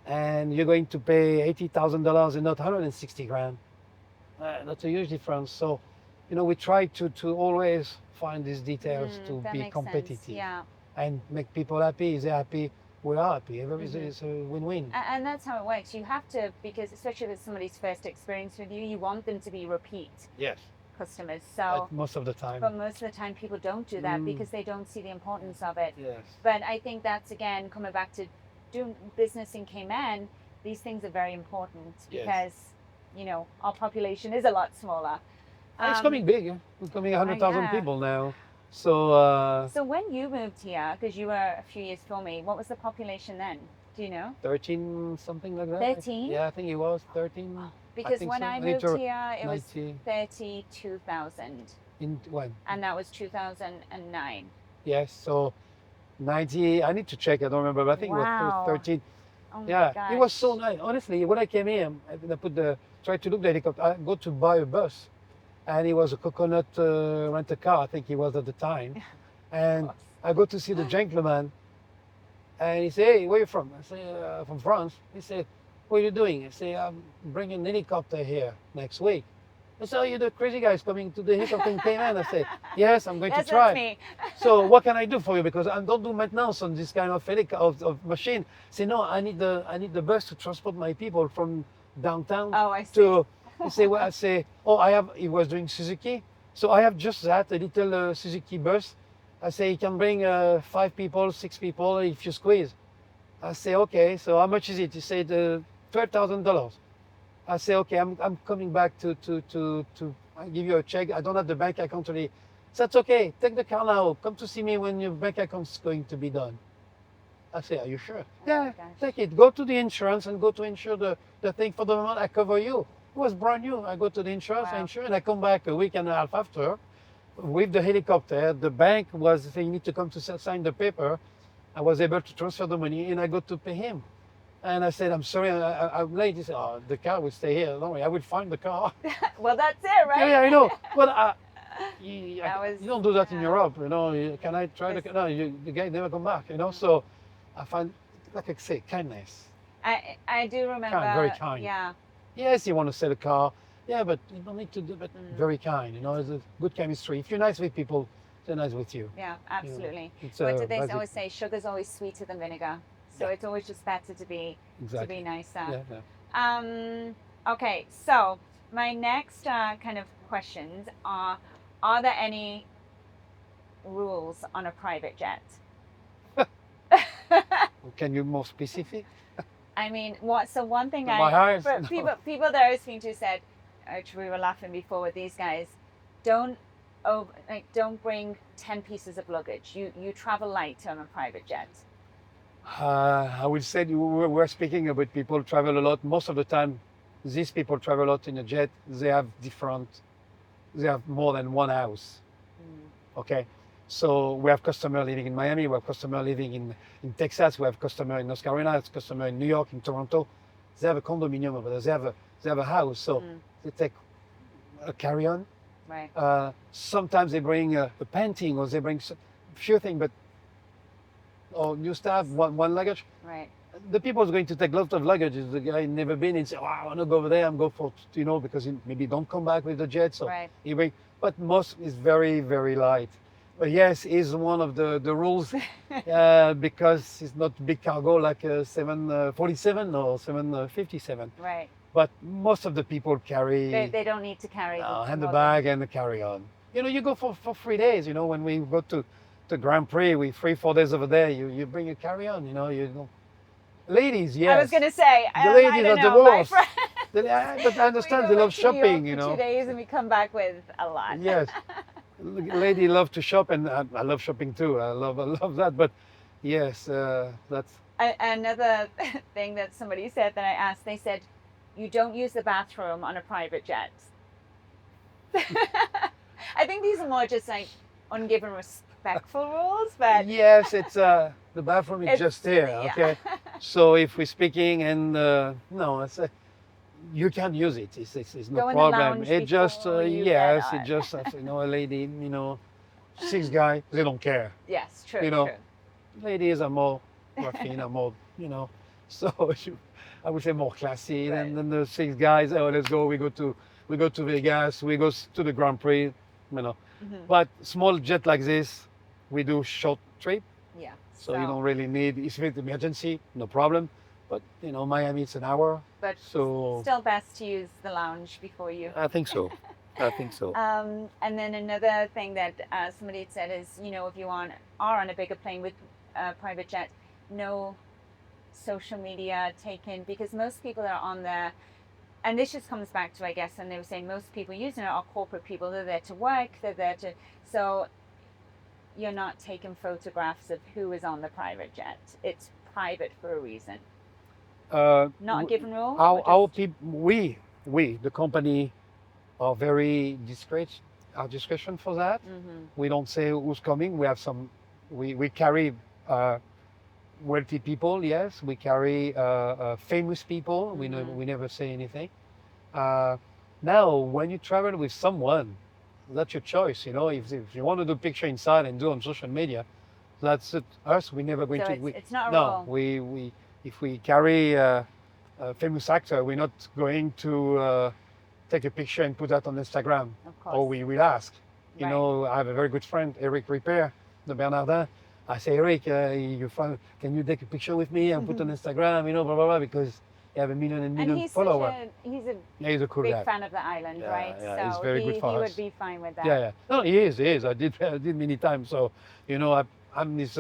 and you're going to pay $80,000 and not 160 grand, that's a huge difference. So, we try to always find these details to That be makes competitive sense. Yeah. and make people happy. If they're happy, we're happy. Mhm. It's a win-win. And that's how it works. You have to, because especially with somebody's first experience with you, you want them to be repeat Yes. customers. So, Most of the time. but most of the time, people don't do that Mm. because they don't see the importance of it. Yes. But I think that's again coming back to doing business in Cayman. These things are very important Yes. because our population is a lot smaller. It's coming big. It's coming 100,000 yeah. people now. So So when you moved here, because you were a few years before me, what was the population then? Do you know? 13, something like that. 13? Yeah, I think it was 13. Because think when so. I Need moved to- here, it was 90 32,000, in when? and that was 2009. Yes. So 90. I need to check. I don't remember. But I think it Wow. was 13. Oh my Yeah, gosh. it was so nice. Honestly, when I came here, I tried to look the helicopter. I go to buy a bus, and it was a coconut rent car. I think it was at the time, and course. I go to see the gentleman, and he say, "Hey, where you from?" I say, "From France." He said, "What are you doing?" I say, "I'm bringing an helicopter here next week." I say, "Oh, you're the crazy guys coming to the helicopter in Cayman." I say, "Yes, I'm going Yes, to try." that's me. So what can I do for you? Because I don't do maintenance on this kind of machine. Say no, I need the bus to transport my people from downtown Oh, I see. to. He say, well, I say, oh, I have. He was doing Suzuki, so I have just that, a little Suzuki bus. I say you can bring 5 people, 6 people if you squeeze. I say okay. So how much is it? He said $12,000. I say okay. I'm coming back to I give you a check. I don't have the bank account already. So that's okay. Take the car now. Come to see me when your bank account's going to be done. I say, are you sure? Yeah, gosh. take it. Go to the insurance and go to insure the thing for the moment. I cover you. It was brand new. I go to the insurance, I Wow. insure, and I come back a week and a half after with the helicopter. The bank was saying, you need to come to sign the paper. I was able to transfer the money and I got to pay him. And I said, I'm sorry, I'm late. He said, oh, the car will stay here. Don't worry, I will find the car. Well, that's it, right? Yeah, I know. But That was, you don't do that in yeah. Europe, you know. Can I try Was- to? No, the guy never come back, you know. So I find, like I say, kindness, I do remember. very kind. Yeah. Yes, you want to sell a car, yeah, but you don't need to do. But Mm. very kind, you know. It's a good chemistry. If you're nice with people, they're nice with you. Yeah, absolutely. It's What did they basic. always say? Sugar's always sweeter than vinegar. So Yeah. it's always just better to be Exactly. nicer. Yeah, yeah. Okay, so my next kind of questions are there any rules on a private jet? Can you be more specific? I mean, so one thing My eyes. but No. people that I was speaking to said, which we were laughing before with these guys, don't bring 10 pieces of luggage. You travel light on a private jet. I would say we're speaking about people travel a lot. Most of the time, these people travel a lot in a jet. They have more than one house. Okay. So we have customer living in Miami. We have customer living in Texas. We have customer in North Carolina. We have customer in New York, in Toronto. They have a condominium over there. They have a house. So they take a carry-on. Right. Sometimes they bring a painting, or they bring a few things, but new stuff, one luggage. Right. The people who's going to take lots of luggage is the guy never been and say, "Wow, I want to go over there and go for," you know, because he maybe don't come back with the jet. So Right. he bring, but most is very, very light. But yes, is one of the rules because it's not big cargo like a 747 or 757. Right. But most of the people carry They don't need to carry handbag and a carry-on. You know, you go for 3 days. You know, when we go to Grand Prix, we 3-4 days over there. You bring a carry-on. You know, ladies, yes. I was going to say, the ladies are the worst. But I understand they love shopping. You know, 2 days and we come back with a lot. Yes, lady love to shop, and I love shopping too. I love that. But yes, that's Another thing that somebody said that I asked, they said, you don't use the bathroom on a private jet. I think these are more just like ungiven respectful rules, but yes, it's the bathroom is just here. yeah. Okay, so if we're speaking and no, it's you can use it. It's no Go in the problem. lounge It just before you yes, get it just you know, a lady, you know, 6 guys, they don't care. yes, true, You know, true. Ladies are more raffined, are more, you know, so I would say more classy Right. than the 6 guys. Oh, let's go. We go to Vegas. We go to the Grand Prix. You know, but small jet like this, we do short trip, Yeah. so you don't really need. If it's emergency, no problem. But you know, Miami, it's an hour. But So still best to use the lounge before you. I think so. I think so. And then another thing that somebody had said is, you know, if you are on a bigger plane with a private jet, no social media taken, because most people are on there, and this just comes back to, I guess, and they were saying most people using it are corporate people. They're there to work. They're there to, so you're not taking photographs of who is on the private jet. It's private for a reason. Not a given rule. Our people, we, the company, are very discreet. Our discretion for that. We don't say who's coming. We have some. We carry wealthy people. Yes, we carry famous people. We never say anything. Now, when you travel with someone, that's your choice. You know, if you want to do a picture inside and do on social media, that's it. Us, we never going So to. it's not a no, rule. we if we carry a famous actor, we're not going to take a picture and put that on Instagram. Of course. Or we will ask. You Right. know, I have a very good friend, Eric Repair, the Bernardin. I say, Eric, can you take a picture with me and put on Instagram? You know, blah blah blah, because you have 1 million and And million he's followers. he's a Yeah, he's a cool big guy. fan of the island, Yeah, right? yeah, so he's very good for he us. would be fine with that. Yeah, yeah. No, he is. I did many times. So, you know, I'm his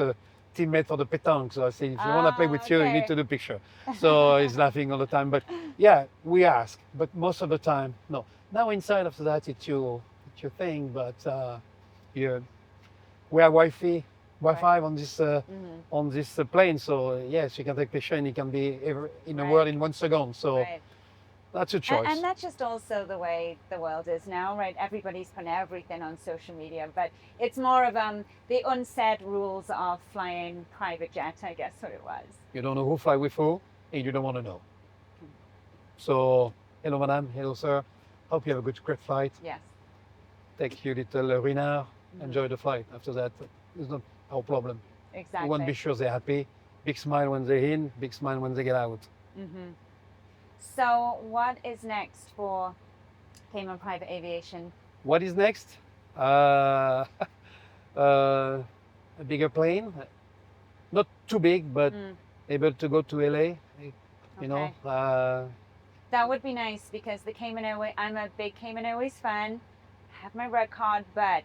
teammate for the petanque. So I say, if you want to play with you, you need okay. to do a picture. So he's laughing all the time. But yeah, we ask. But most of the time, no. Now inside after that, it's your thing. But yeah, we have Wi-Fi on this plane. So yes, you can take picture and it can be in the Right. world in 1 second. So Right. that's a choice. And that's just also the way the world is now, right? Everybody's putting everything on social media, but it's more of the unsaid rules of flying private jet, I guess what it was. You don't know who fly with who, and you don't want to know. So, hello, madam. Hello, sir. Hope you have a great flight. Yes. take your little renard, enjoy the flight. After that, it's not our problem. We want to be Exactly. sure they're happy. Big smile when they're in, big smile when they get out. So, what is next for Cayman Private Aviation? What is next? Uh, a bigger plane, not too big, but able to go to LA. You know, Okay. That would be nice because the Cayman Airways, I'm a big Cayman Airways fan, have my red card, but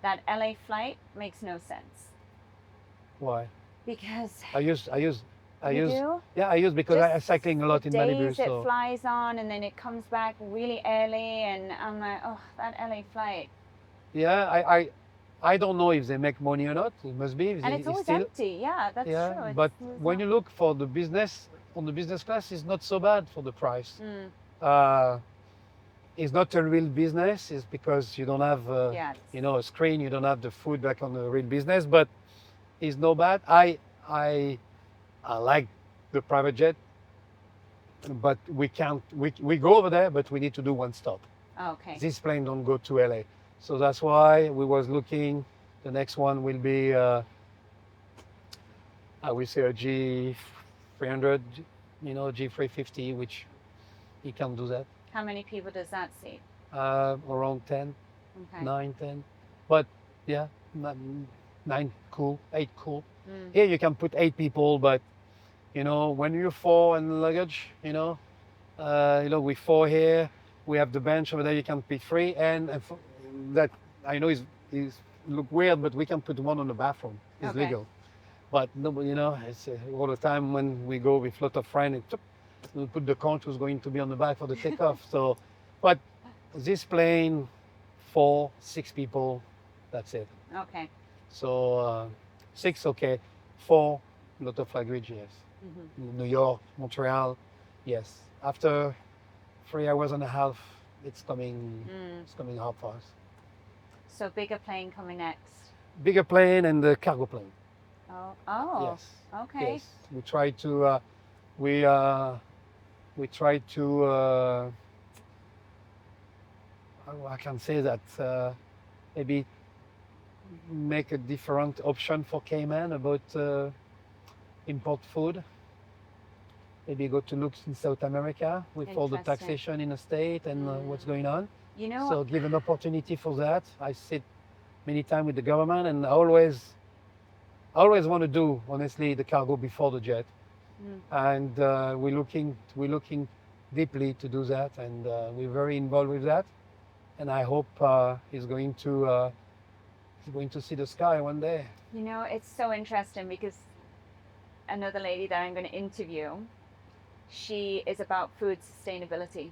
that LA flight makes no sense why? because I use you do? yeah, I use because I'm Just cycling a lot the in Malibu. days it So flies on and then it comes back really early, and I'm like, oh, that LA flight. yeah, I don't know if they make money or not. It must be. And it's always still empty. Yeah, that's yeah. true. But It's when not- you look for the business on the business class, it's not so bad for the price. Mm, It's not a real business. It's because you don't have yeah. you know, a screen. You don't have the food like on the real business. But it's no bad. I like the private jet, but we can't. We go over there, but we need to do one stop. Okay. This plane don't go to LA, so that's why we was looking. The next one will be I will say a G300, you know, G350, which he can do that. How many people does that seat? Around 10, Okay. 9, 10. But yeah, 9 cool, 8 cool. Mm. Here you can put 8 people, but you know, when you're 4 and luggage, you know, with 4 here, we have the bench over there. You can put 3, and that I know is look weird, but we can put one on the bathroom. It's Okay. legal. But no, you know, it's all the time when we go with a lot of friends, we put the conch who's going to be on the back for the takeoff. So, but this plane, 4, 6 people, that's it. Okay. So 6, okay. 4, a lot of language, yes. New York, Montreal, yes. After 3 hours and a half, it's coming hard for us. So bigger plane coming next. Bigger plane and the cargo plane. Oh. Oh. Yes. Okay. Yes. We try to I can say that maybe make a different option for Cayman about import food. Maybe go to look in South America with all the Interesting. taxation in the state and what's going on. You know. So give an opportunity for that. I sit many times with the government, and I always want to do honestly the cargo before the jet. And we're looking deeply to do that, and we're very involved with that. And I hope he's going to see the sky one day. You know, it's so interesting because another lady that I'm going to interview, she is about food sustainability.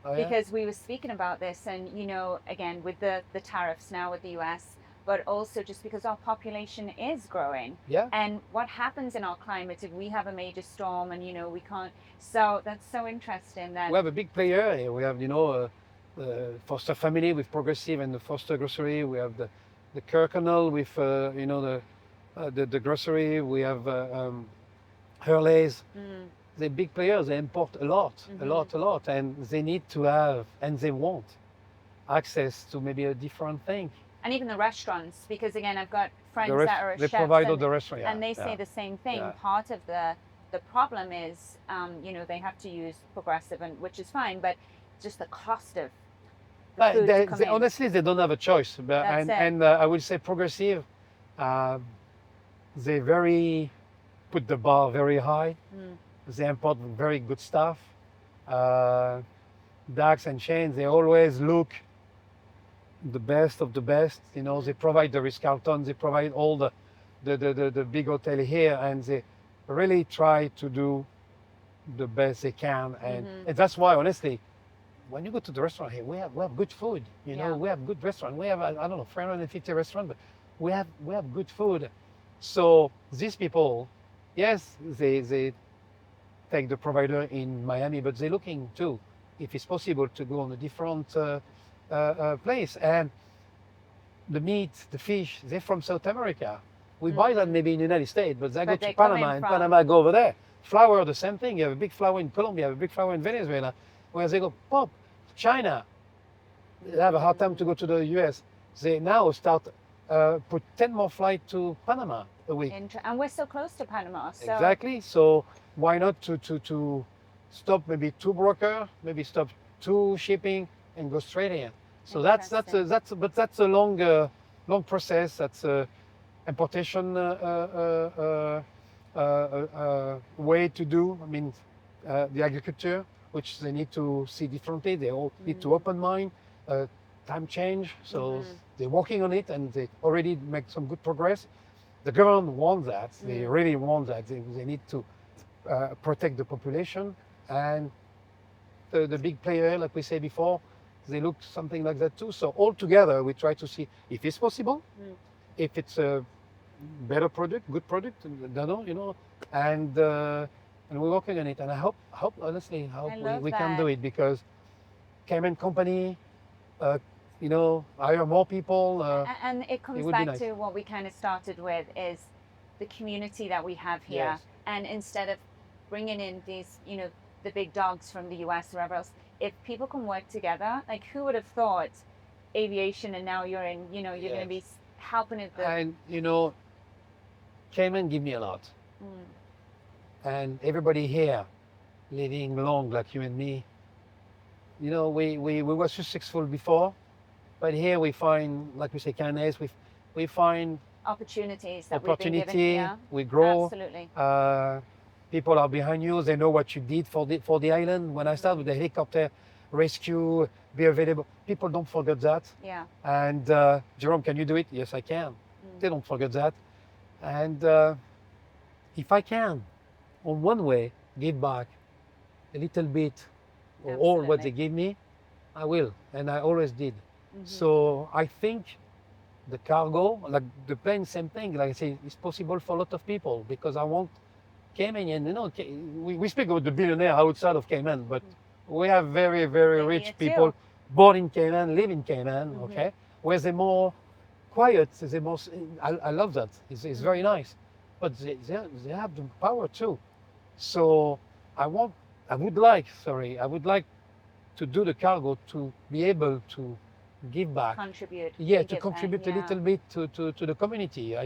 Oh, yeah? Because we were speaking about this, and you know, again with the tariffs now with the US, but also just because our population is growing. Yeah. And what happens in our climate if we have a major storm and you know we can't, so that's so interesting that We have a big player here. We have, you know, the Foster family with Progressive and the Foster grocery. We have the Kirkconnell with you know, the grocery. We have Hurley's. They're big players. They import a lot, and they need to have, and they want access to maybe a different thing. and even the restaurants, because again I've got friends The that are they chefs provide all and, the restaurant, yeah, and they say yeah. the same thing. Yeah. Part of the problem is you know they have to use Progressive, and which is fine, but just the cost of the food to come in. Honestly, they don't have a choice. But, That's it. and I would say Progressive, they very put the bar very high. They import very good stuff. Dax and Chains, they always look the best of the best. You know, they provide the Ritz-Carlton, they provide all the big hotel here, and they really try to do the best they can. And that's why, honestly, when you go to the restaurant here, we have good food. You know, Yeah. we have good restaurant. We have I don't know 350 restaurants, but we have good food. So these people, yes, they take the provider in Miami, but they're looking too, if it's possible, to go on a different place. And the meat, the fish, they're from South America. We buy that maybe in the United States, but they go they to come Panama, in and from- Panama go over there. Flour, the same thing. You have a big flour in Colombia, you have a big flour in Venezuela, where they go, pop, China. they have a hard time to go to the US. They now start put 10 more flights to Panama a week. And we're so close to Panama. So Exactly. So why not to stop maybe 2 broker, maybe stop 2 shipping and go straight here. So that's a long process. That's a importation way to do. I mean, the agriculture, which they need to see differently. They all need to open mind, time change. So they're working on it, and they already make some good progress. The government wants that. They really want that. They need to protect the population, and the big player, like we said before, they look something like that too. So all together, we try to see if it's possible, if it's a better product, good product, don't know, and we're working on it. And I hope honestly, we can do it, because Cayman company, hire more people. And it comes would be back nice. to what we kind of started with, is the community that we have here. Yes. And instead of bringing in these, the big dogs from the US or wherever else, if people can work together, like who would have thought aviation, and now you're in, you're going to be helping it. And Cayman give me a lot. And everybody here living long like you and me, we were successful before, but here we find, like we say, kindness, we find opportunities that we've been given here. We grow. Absolutely. People are behind you. They know what you did for the island. When I started with the helicopter rescue, be available, people don't forget that. Yeah. And Jerome, can you do it? Yes, I can. They don't forget that. And if I can, on one way, give back a little bit of all what they give me, I will. And I always did. So I think the cargo, like the plane, same thing. Like I say, it's possible for a lot of people, because I want Cayman. We speak about the billionaire outside of Cayman, but we have very, very rich people born in Cayman, live in Cayman, okay? Where they're more quiet, they're more, I love that. It's very nice. But they have the power too. So I would like to do the cargo, to be able to give back. Contribute. Yeah, to contribute a little bit to the community.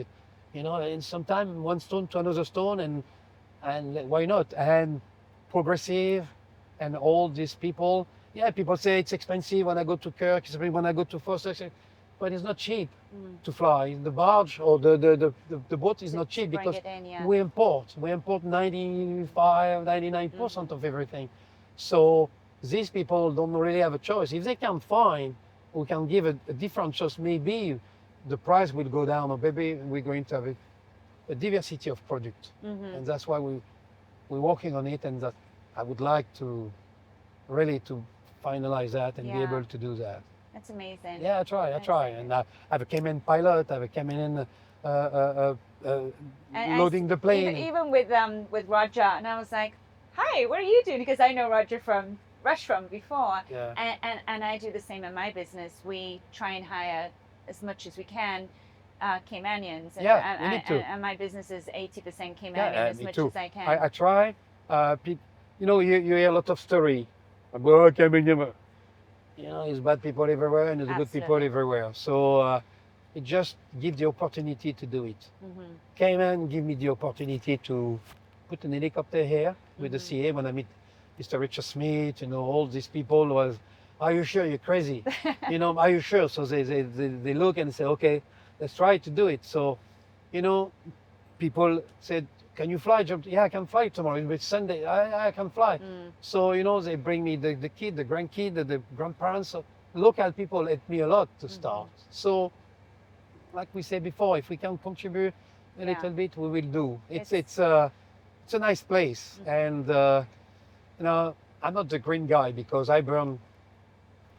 And sometimes one stone to another stone, and why not? And progressive, and all these people. Yeah, people say it's expensive when I go to Kirk, when I go to Foster, but it's not cheap to fly. The barge or the boat is not cheap, because we import 99% of everything. So these people don't really have a choice. If they can find, we can give a different choice, maybe the price will go down, or maybe we're going to have a diversity of product. And that's why we're working on it, and that I would like to really to finalize that and be able to do that. That's amazing. Yeah, I try. And I have a Cayman pilot, I have a Cayman loading the plane. Even with Roger, and I was like, hi, what are you doing? Because I know Roger from Rush from before. Yeah. And I do the same in my business. We try and hire as much as we can Caymanians. We need to. And my business is 80% Caymanian, as much too. as I can. I try. You hear a lot of story about Cayman. There's bad people everywhere, and there's good people everywhere. So it just gives the opportunity to do it. Cayman give me the opportunity to put an helicopter here with the CA. When I meet Mr. Richard Smith, all these people was, are you sure? You're crazy. Are you sure? So they look and say, okay, let's try to do it. So, people said, can you fly? Yeah, I can fly tomorrow. It's Sunday. I can fly. So, they bring me the kid, the grandkid, the grandparents. So local people help me a lot to start. So, like we said before, if we can contribute a little bit, we will do. It's a nice place. And, I'm not the green guy, because I burn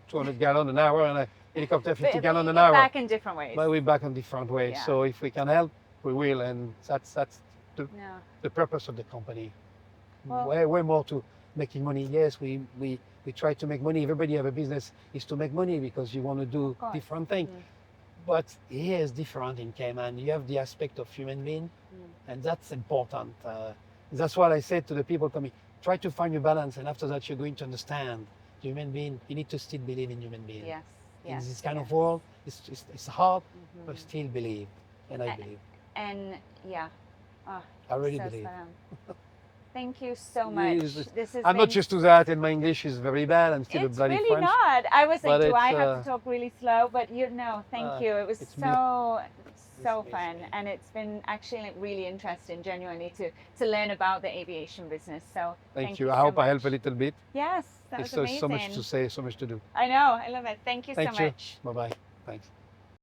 200 gallons an hour and a helicopter 50 gallons an hour. Back in different ways. But we're back in different ways. Yeah. So if we can help, we will. And that's the purpose of the company. Way more to making money. Yes, we try to make money. Everybody have a business is to make money, because you want to do different things. But here is different in Cayman. You have the aspect of human being, and that's important. That's what I said to the people coming. Try to find your balance, and after that you're going to understand human being. You need to still believe in human being. Yes. in Yes, this kind of yes. world. It's hard, but Mhm. still believe, and I believe. And yeah, oh, I really so believe. spot on. Thank you so Yes, much. This has I'm not been. used to that, and my English is very bad. I'm still a It's bloody really French, not. I was like, but do I it's have to talk really slow? But you know, thank you. It was it's me. so It's fun, me. and it's been actually like really interesting, genuinely, to learn about the aviation business. So Thank thank you. you I so hope I much. help a little bit. Yes, that was It's so much to amazing. say, so much to do. I know. I love it. Thank you so Thank you. much. Bye bye. Thanks.